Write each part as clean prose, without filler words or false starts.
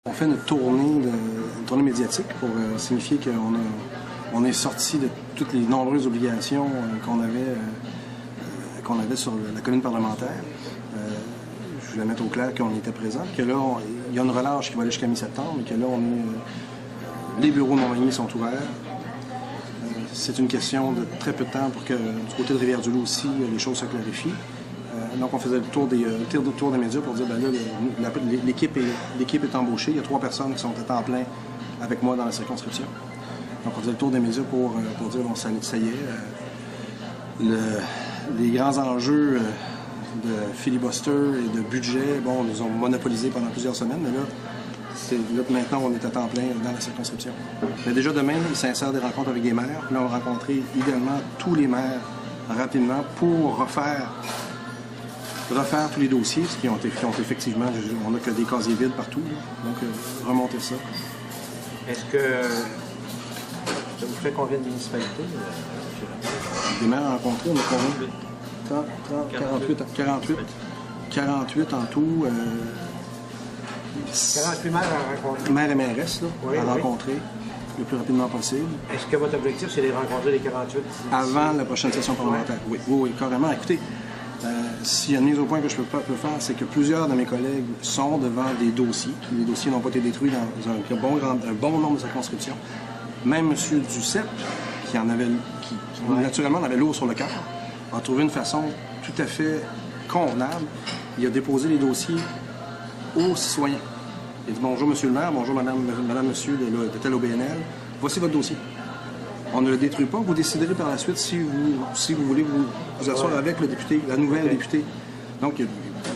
On fait une tournée médiatique pour signifier qu'on est sorti de toutes les nombreuses obligations qu'on avait sur la colline parlementaire. Je voulais mettre au clair qu'on était présent, que là, il y a une relâche qui va aller jusqu'à mi-septembre, et que là, les bureaux de Montmagny sont ouverts. C'est une question de très peu de temps pour que du côté de Rivière-du-Loup aussi, les choses se clarifient. Donc, on faisait le tour des médias pour dire, ben là, l'équipe est embauchée. Il y a 3 personnes qui sont à temps plein avec moi dans la circonscription. Donc, on faisait le tour des médias pour dire, bon, ça y est, les grands enjeux de filibuster et de budget, bon, nous ont monopolisé pendant plusieurs semaines, mais là, maintenant, on est à temps plein dans la circonscription. Mais déjà demain, il s'insère des rencontres avec des maires. Puis là, on va rencontrer idéalement tous les maires rapidement pour refaire tous les dossiers, ce qui ont effectivement, on n'a que des casiers vides partout, là. Donc remonter ça. Est-ce que ça vous fait combien de municipalités, Des maires rencontrés, on a combien? 48 en tout. 48 maires à rencontrer. Maire et mairesse, là, oui, à rencontrer le plus rapidement possible. Est-ce que votre objectif, c'est de les rencontrer les 48? Avant la prochaine session parlementaire, oui, carrément. Écoutez, s'il y a une mise au point que je peux faire, c'est que plusieurs de mes collègues sont devant des dossiers. Les dossiers n'ont pas été détruits dans un bon nombre de circonscriptions. Même M. Duceppe, qui naturellement en avait lourd sur le cœur, a trouvé une façon tout à fait convenable. Il a déposé les dossiers aux citoyens. Il a dit bonjour, monsieur le maire, bonjour, madame, monsieur de tel OBNL, voici votre dossier. On ne le détruit pas, vous déciderez par la suite si vous voulez vous asseoir avec le député, la nouvelle députée. Donc, il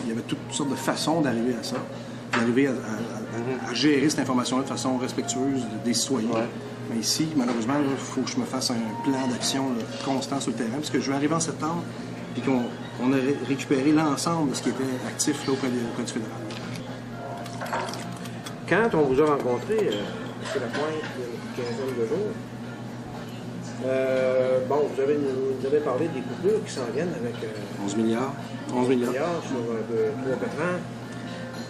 y avait toutes sortes de façons d'arriver à ça, d'arriver à gérer cette information-là de façon respectueuse des citoyens. Ouais. Mais ici, malheureusement, il faut que je me fasse un plan d'action constant sur le terrain, parce que je vais arriver en septembre, puis qu'on a récupéré l'ensemble de ce qui était actif là, auprès du fédéral. Quand on vous a rencontré, M. Lapointe, il y a une quinzaine de jours, vous avez parlé des coupures qui s'en viennent avec 11 milliards sur 3-4 ans,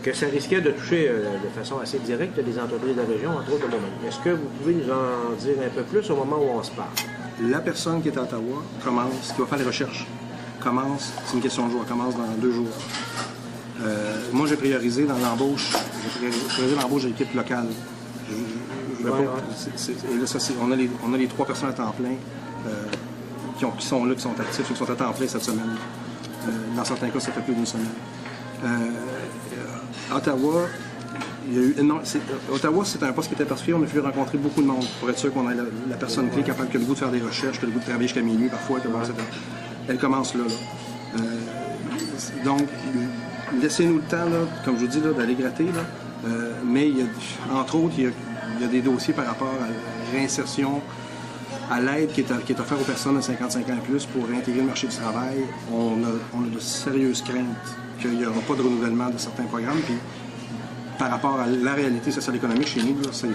que ça risquait de toucher de façon assez directe les entreprises de la région, entre autres de Montmagny. Est-ce que vous pouvez nous en dire un peu plus au moment où on se parle? La personne qui est à Ottawa qui va faire les recherches, c'est une question de jour, elle commence dans 2 jours. Moi, j'ai priorisé dans l'embauche, de l'équipe locale. On a les 3 personnes à temps plein qui sont là, qui sont actifs, qui sont à temps plein cette semaine. Dans certains cas, ça fait plus d'une semaine. Ottawa, Ottawa, c'est un poste qui était particulier. On a pu rencontrer beaucoup de monde pour être sûr qu'on a la personne clé capable, qui a le goût de faire des recherches, qui a le goût de travailler jusqu'à minuit parfois. Elle commence là. Donc, laissez-nous le temps, là, comme je vous dis, d'aller gratter. Là. Mais, entre autres, il y a des dossiers par rapport à la réinsertion, à l'aide qui est offerte aux personnes de 55 ans et plus pour réintégrer le marché du travail. On a de sérieuses craintes qu'il n'y aura pas de renouvellement de certains programmes. Puis, par rapport à la réalité sociale-économique chez nous, là, ça a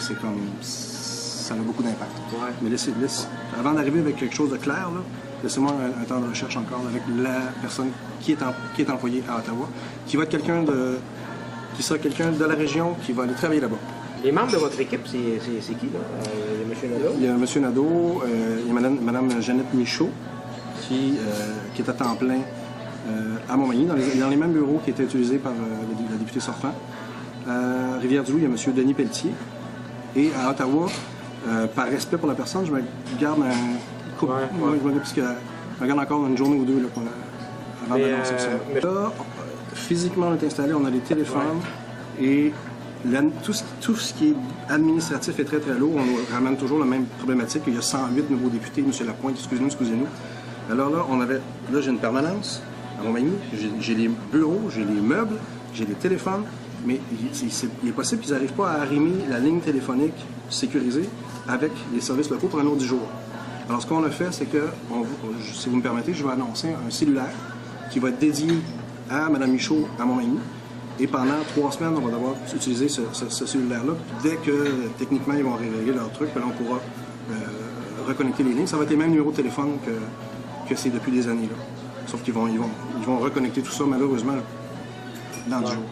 beaucoup d'impact. Ouais. Mais avant d'arriver avec quelque chose de clair, laissez-moi un temps de recherche encore avec la personne qui est employée à Ottawa, qui va être qui sera quelqu'un de la région qui va aller travailler là-bas. Les membres de votre équipe, c'est qui, là? Il y a M. Nadeau? Il y a M. Nadeau, il y a Mme Jeannette Michaud, qui est à temps plein à Montmagny, dans les mêmes bureaux qui étaient utilisés par la députée sortant. À Rivière-du-Loup, il y a M. Denis Pelletier. Et à Ottawa, par respect pour la personne, je me garde je me garde encore une journée ou deux là, avant d'annoncer ça. Là, physiquement, on est installé, on a les téléphones et tout ce qui est administratif est très, très lourd. On nous ramène toujours la même problématique. Il y a 108 nouveaux députés. M. Lapointe, excusez-nous. Alors là, j'ai une permanence à Montmagny. J'ai les bureaux, j'ai les meubles, j'ai les téléphones. Mais il est possible qu'ils n'arrivent pas à arrimer la ligne téléphonique sécurisée avec les services locaux pour un autre 10 jours. Alors, ce qu'on a fait, c'est que, si vous me permettez, je vais annoncer un cellulaire qui va être dédié à Mme Michaud à Montmagny. Et pendant 3 semaines, on va devoir utiliser ce cellulaire-là. Dès que, techniquement, ils vont régler leur truc, là, on pourra reconnecter les lignes. Ça va être les mêmes numéros de téléphone que c'est depuis des années. Là. Sauf qu'ils vont reconnecter tout ça, malheureusement, dans 10 jours.